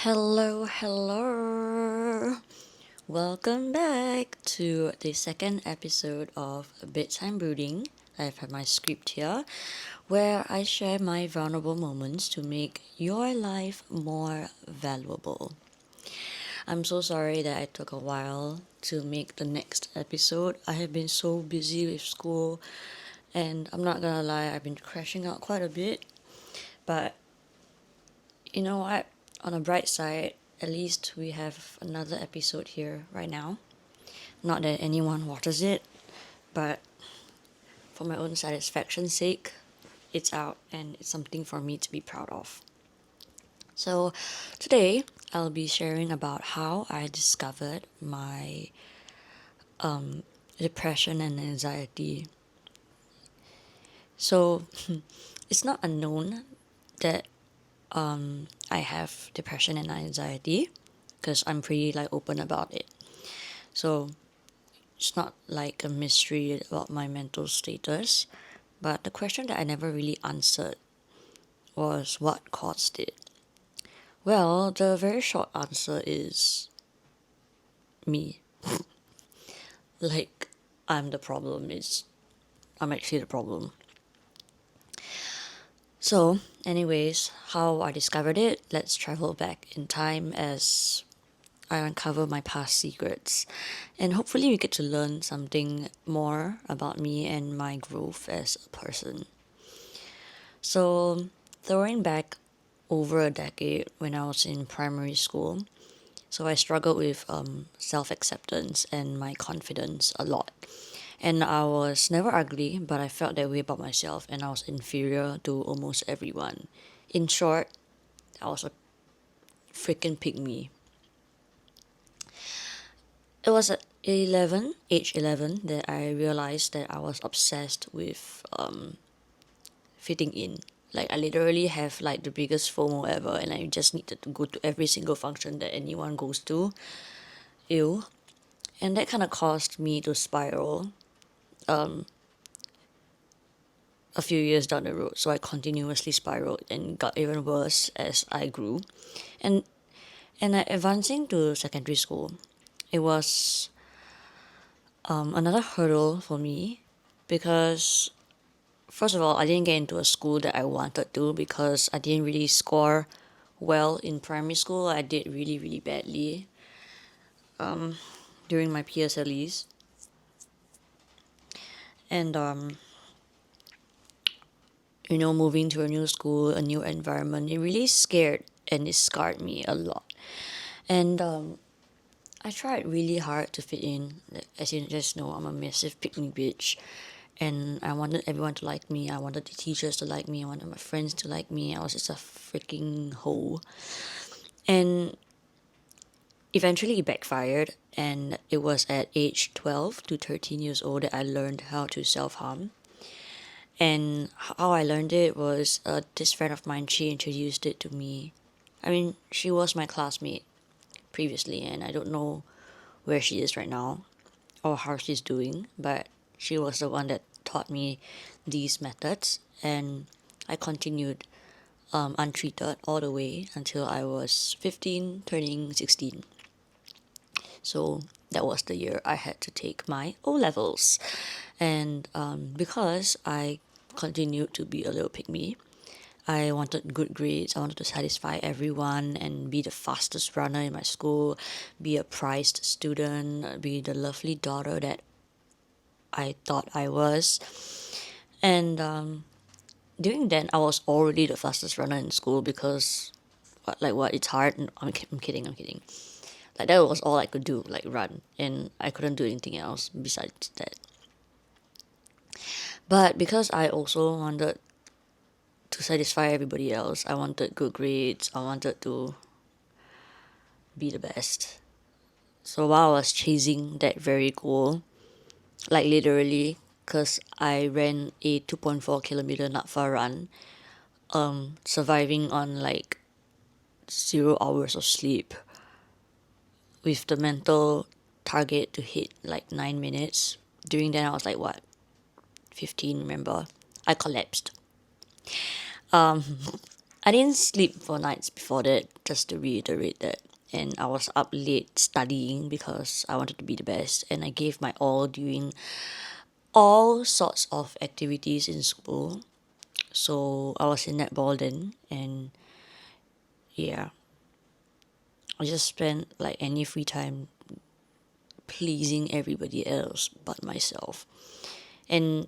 Hello. Welcome back to the second episode of Bedtime Brooding. I have my script here where I share my vulnerable moments to make your life more valuable. I'm so sorry that I took a while to make the next episode. I have been so busy with school, and I'm not gonna lie, I've been crashing out quite a bit. But you know what? On a bright side, at least we have another episode here right now. Not that anyone watches it, but for my own satisfaction's sake, it's out and it's something for me to be proud of. So, today I'll be sharing about how I discovered my depression and anxiety. So, it's not unknown that I have depression and anxiety because I'm pretty open about it. So, it's not like a mystery about my mental status, but the question that I never really answered was what caused it. Well, the very short answer is me. Like, I'm the problem. I'm actually the problem. So, anyways, how I discovered it, let's travel back in time as I uncover my past secrets. And hopefully, we get to learn something more about me and my growth as a person. So, throwing back over a decade when I was in primary school, so I struggled with self acceptance and my confidence a lot. And I was never ugly, but I felt that way about myself, and I was inferior to almost everyone. In short, I was a freaking pygmy. It was at age 11, that I realized that I was obsessed with fitting in. Like, I literally have the biggest FOMO ever, and I just needed to go to every single function that anyone goes to. Ew. And that kind of caused me to spiral a few years down the road. So I continuously spiraled and got even worse as I grew. And advancing to secondary school, it was another hurdle for me because first of all, I didn't get into a school that I wanted to because I didn't really score well in primary school. I did really, really badly during my PSLEs. And, moving to a new school, a new environment, it really scared and it scarred me a lot. And I tried really hard to fit in. As you just know, I'm a massive pick me bitch. And I wanted everyone to like me. I wanted the teachers to like me. I wanted my friends to like me. I was just a freaking hoe. And eventually it backfired. And it was at age 12 to 13 years old that I learned how to self harm. And how I learned it was this friend of mine, she introduced it to me. I mean, she was my classmate previously, and I don't know where she is right now or how she's doing, but she was the one that taught me these methods, and I continued untreated all the way until I was 15, turning 16. So that was the year I had to take my O levels. And because I continued to be a little pygmy, I wanted good grades. I wanted to satisfy everyone and be the fastest runner in my school, be a prized student, be the lovely daughter that I thought I was. And during then, I was already the fastest runner in school because, what? It's hard. No, I'm kidding. Like, that was all I could do, like run, and I couldn't do anything else besides that. But because I also wanted to satisfy everybody else, I wanted good grades. I wanted to be the best. So while I was chasing that very goal, like literally, because I ran a 2.4 kilometer Natfa run, surviving on 0 hours of sleep, with the mental target to hit 9 minutes. During then, I was 15, remember? I collapsed. I didn't sleep for nights before that, just to reiterate that. And I was up late studying because I wanted to be the best, and I gave my all during all sorts of activities in school. So I was in netball then, and yeah, I just spent like any free time pleasing everybody else but myself. And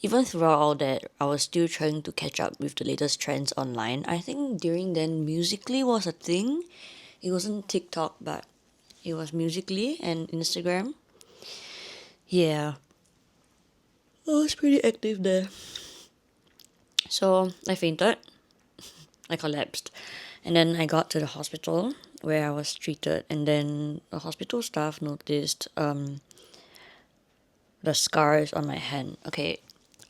even throughout all that, I was still trying to catch up with the latest trends online. I think during then, Musically was a thing. It wasn't TikTok, but it was Musically and Instagram. Yeah, I was pretty active there. So I fainted, I collapsed, and then I got to the hospital where I was treated, and then the hospital staff noticed the scars on my hand, okay,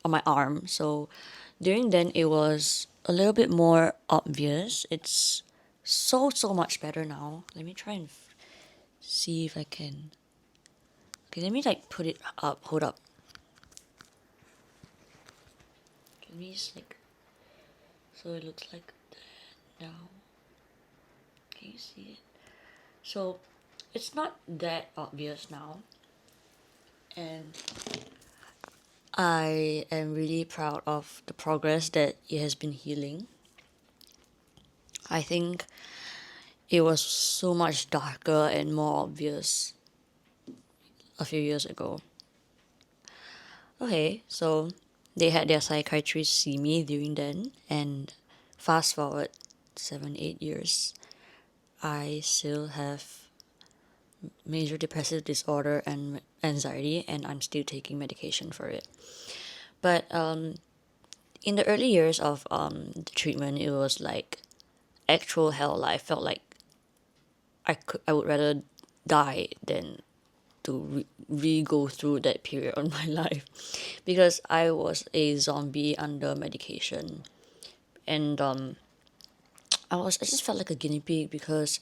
on my arm. So during then, it was a little bit more obvious. It's so much better now. Let me try and see if I can. Okay, let me like put it up. Hold up. Let me just like, so it looks like that now. Can you see it? So it's not that obvious now, and I am really proud of the progress that it has been healing. I think it was so much darker and more obvious a few years ago. Okay, so they had their psychiatrist see me during then, and fast forward 7, 8 years, I still have major depressive disorder and anxiety, and I'm still taking medication for it. But in the early years of the treatment, it was like actual hell. I felt like I would rather die than to re go through that period of my life, because I was a zombie under medication, and I just felt like a guinea pig because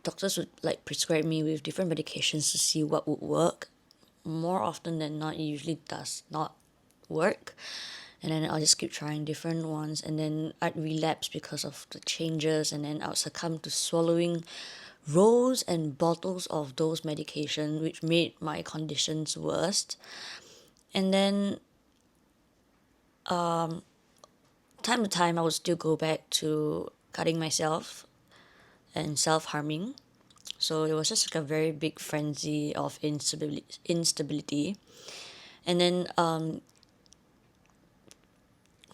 doctors would like prescribe me with different medications to see what would work. More often than not, it usually does not work, and then I'll just keep trying different ones, and then I'd relapse because of the changes, and then I'll succumb to swallowing rolls and bottles of those medication, which made my conditions worse. And then time to time, I would still go back to cutting myself and self-harming. So it was just like a very big frenzy of instability. And then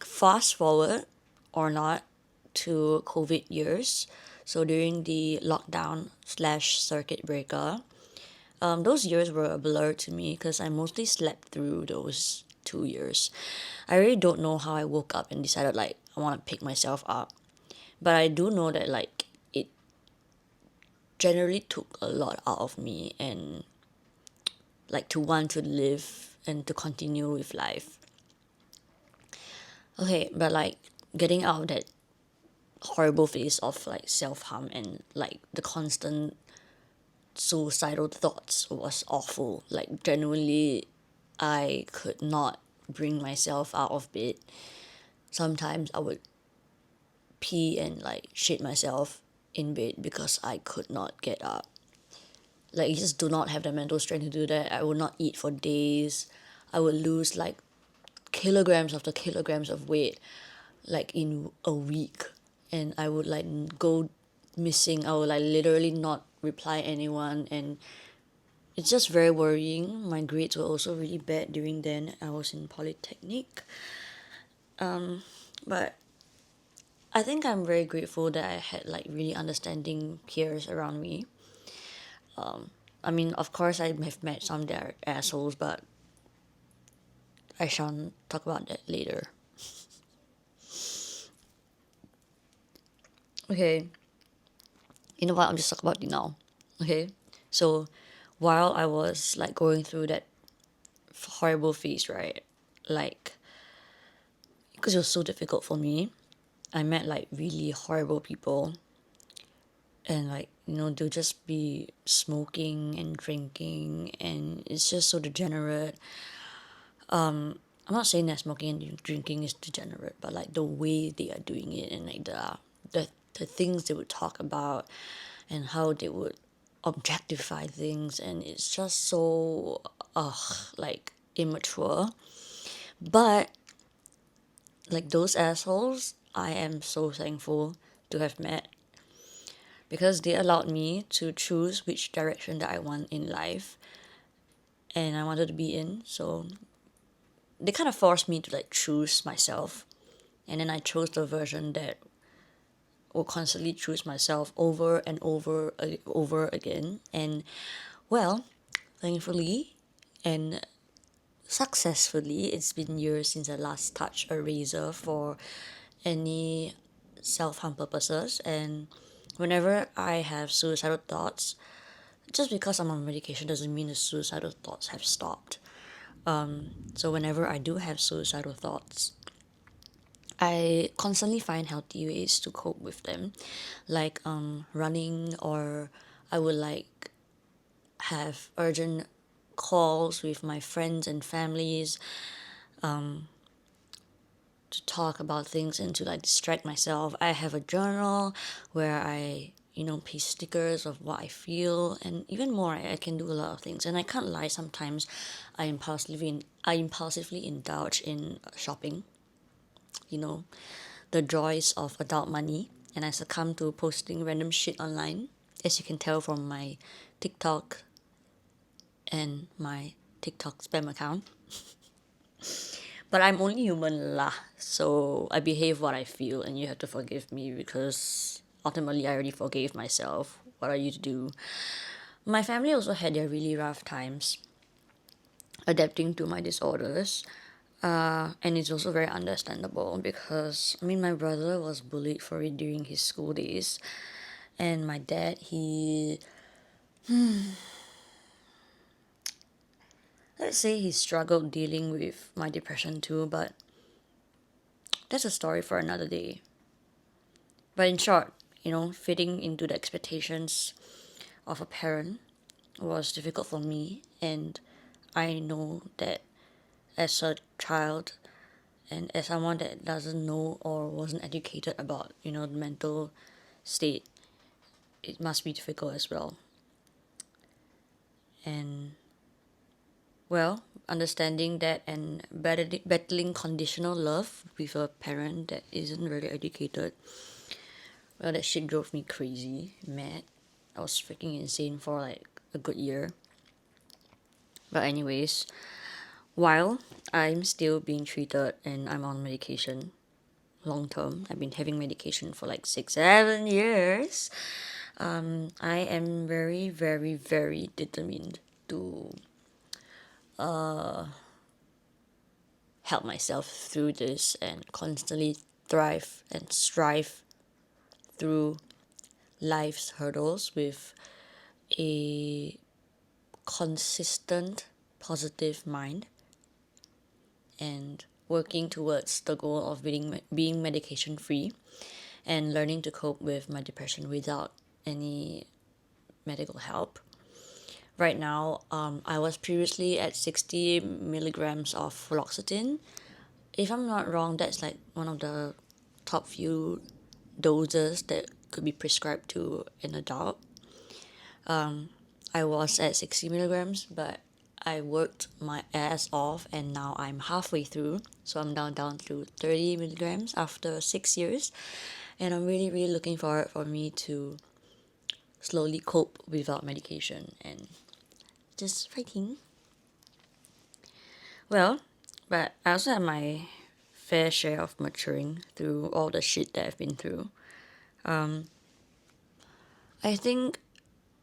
fast forward or not to COVID years. So during the lockdown slash circuit breaker, those years were a blur to me because I mostly slept through those 2 years. I really don't know how I woke up and decided like I want to pick myself up. But I do know that like it generally took a lot out of me, and like to want to live and to continue with life. Okay, but like getting out of that horrible phase of like self harm and like the constant suicidal thoughts was awful. Like genuinely, I could not bring myself out of bed. Sometimes I would pee and like shit myself in bed because I could not get up. Like you just do not have the mental strength to do that. I would not eat for days. I would lose like kilograms after kilograms of weight like in a week, and I would like go missing. I would like literally not reply anyone, and it's just very worrying. My grades were also really bad during then. I was in polytechnic, but I think I'm very grateful that I had like really understanding peers around me. I mean, of course, I have met some that are assholes, but I shall talk about that later. Okay, you know what? I'm just talking about it now. Okay, so while I was like going through that horrible phase, right? Like, because it was so difficult for me, I met like really horrible people, and like they'll just be smoking and drinking, and it's just so degenerate. I'm not saying that smoking and drinking is degenerate, but like the way they are doing it, and like the things they would talk about and how they would objectify things, and it's just so like immature. But like those assholes, I am so thankful to have met, because they allowed me to choose which direction that I want in life and I wanted to be in. So they kind of forced me to like choose myself, and then I chose the version that will constantly choose myself over and over again. And well, thankfully and successfully, it's been years since I last touched a razor for any self-harm purposes. And whenever I have suicidal thoughts, just because I'm on medication doesn't mean the suicidal thoughts have stopped. So whenever I do have suicidal thoughts, I constantly find healthy ways to cope with them, like running, or I would like have urgent calls with my friends and families to talk about things and to like distract myself. I have a journal where I paste stickers of what I feel, and even more. I can do a lot of things, and I can't lie. Sometimes I impulsively indulge in shopping. You know, the joys of adult money, and I succumb to posting random shit online, as you can tell from my TikTok and my TikTok spam account. But I'm only human lah, so I behave what I feel, and you have to forgive me because ultimately I already forgave myself. What are you to do? My family also had their really rough times adapting to my disorders. And it's also very understandable because I mean my brother was bullied for it during his school days, and my dad, let's say he struggled dealing with my depression too, but that's a story for another day. But in short, fitting into the expectations of a parent was difficult for me, and I know that as a child and as someone that doesn't know or wasn't educated about the mental state, it must be difficult as well. And well, understanding that and battling conditional love with a parent that isn't really educated, well, that shit drove me crazy, mad. I was freaking insane for like a good year. But anyways, while I'm still being treated and I'm on medication long term, I've been having medication for like 6, 7 years. I am very, very, very determined to help myself through this and constantly thrive and strive through life's hurdles with a consistent positive mind, and working towards the goal of being medication free and learning to cope with my depression without any medical help. Right now, I was previously at 60 milligrams of fluoxetine. If I'm not wrong, that's like one of the top few doses that could be prescribed to an adult. I was at 60 milligrams, but I worked my ass off, and now I'm halfway through. So I'm down to 30 milligrams after 6 years. And I'm really, really looking forward for me to slowly cope without medication and just fighting. Well, but I also had my fair share of maturing through all the shit that I've been through. I think,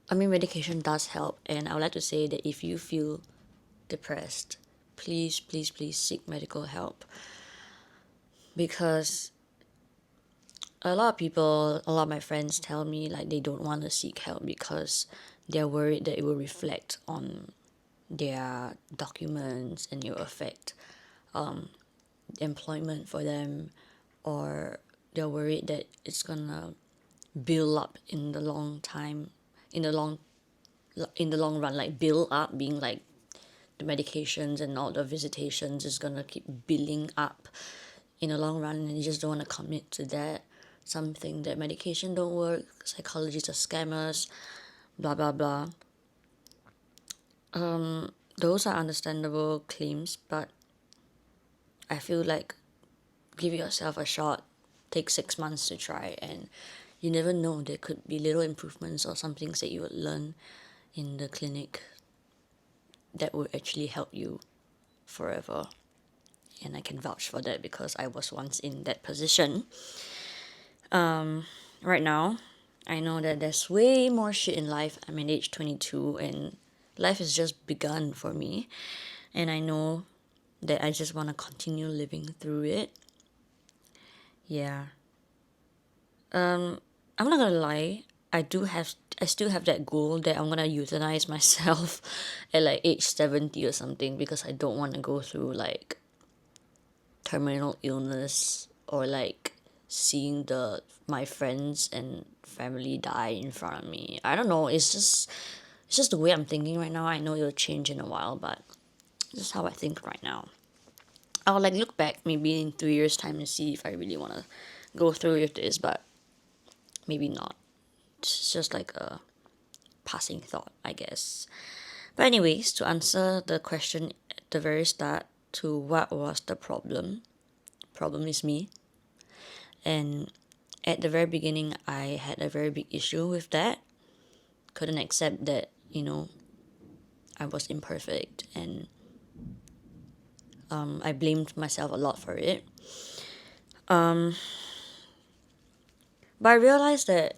I mean, medication does help, and I would like to say that if you feel depressed, please, please, please seek medical help, because a lot of my friends tell me like they don't want to seek help because they're worried that it will reflect on their documents and it will affect employment for them, or they're worried that it's gonna build up in the long time, in the long run, like build up being like the medications and all the visitations is gonna keep building up in the long run, and you just don't want to commit to that. Some think that medication don't work, psychologists are scammers, blah blah blah. Those are understandable claims, but I feel like give yourself a shot. Take 6 months to try, and you never know, there could be little improvements or some things that you would learn in the clinic that would actually help you forever. And I can vouch for that because I was once in that position. Right now, I know that there's way more shit in life. I'm at age 22 and life has just begun for me. And I know that I just want to continue living through it. Yeah. I'm not gonna lie. I still have that goal that I'm gonna euthanize myself at like age 70 or something, because I don't want to go through like terminal illness or like seeing my friends and family die in front of me. I don't know. It's just the way I'm thinking right now. I know it'll change in a while, but this is how I think right now. I'll like look back maybe in 3 years' time and see if I really want to go through with this, but maybe not. It's just like a passing thought, I guess. But anyways, to answer the question at the very start, to what was the problem? Problem is me. And at the very beginning, I had a very big issue with that. Couldn't accept that, I was imperfect, and I blamed myself a lot for it. But I realized that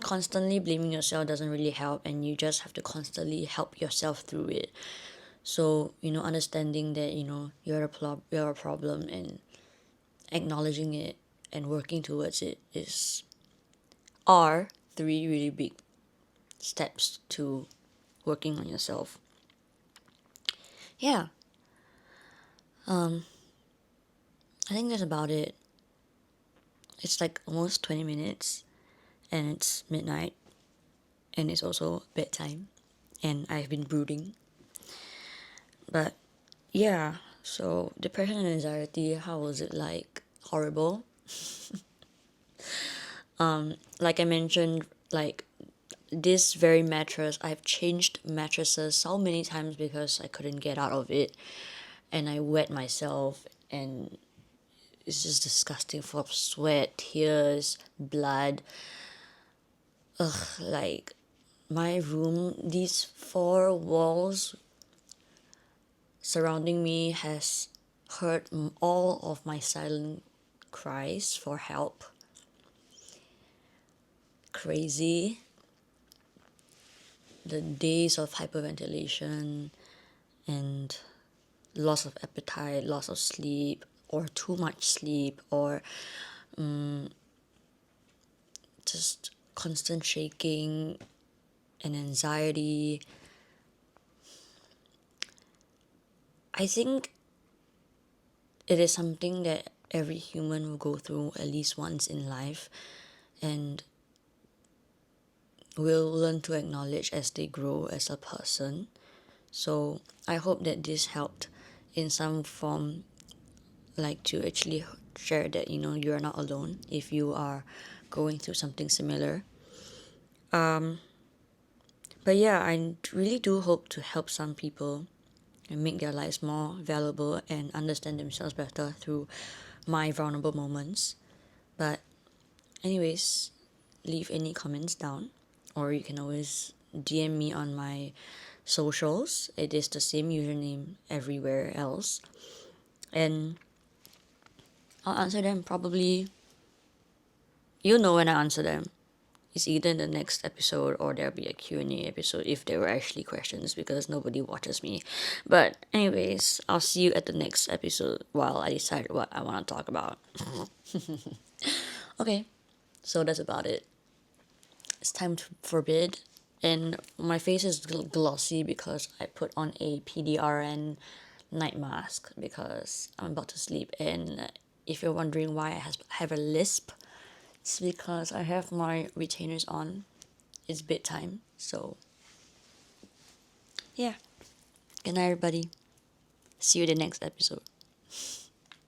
constantly blaming yourself doesn't really help, and you just have to constantly help yourself through it. So, understanding that, you're a problem, and acknowledging it and working towards it are three really big steps to working on yourself. Yeah. I think that's about it. It's like almost 20 minutes and it's midnight and it's also bedtime and I've been brooding. But yeah, so depression and anxiety, how was it like? Horrible. Like I mentioned, like this very mattress, I've changed mattresses so many times because I couldn't get out of it, and I wet myself, and it's just disgusting, full of sweat, tears, blood. Ugh, like my room, these four walls surrounding me has heard all of my silent cries for help. Crazy. The days of hyperventilation and loss of appetite, loss of sleep, or too much sleep, or just constant shaking and anxiety. I think it is something that every human will go through at least once in life, and will learn to acknowledge as they grow as a person. So I hope that this helped in some form, like to actually share that you're not alone if you are going through something similar. But yeah, I really do hope to help some people and make their lives more valuable and understand themselves better through my vulnerable moments. But anyways, leave any comments down, or you can always DM me on my socials. It is the same username everywhere else, and I'll answer them probably. You'll know when I answer them. It's either in the next episode or there'll be a Q&A episode if there were actually questions, because nobody watches me. But anyways, I'll see you at the next episode while I decide what I want to talk about. Okay, so that's about it. It's time for bed, and my face is glossy because I put on a PDRN night mask because I'm about to sleep. And if you're wondering why I have a lisp, it's because I have my retainers on. It's bedtime, so yeah. Good night, everybody. See you in the next episode.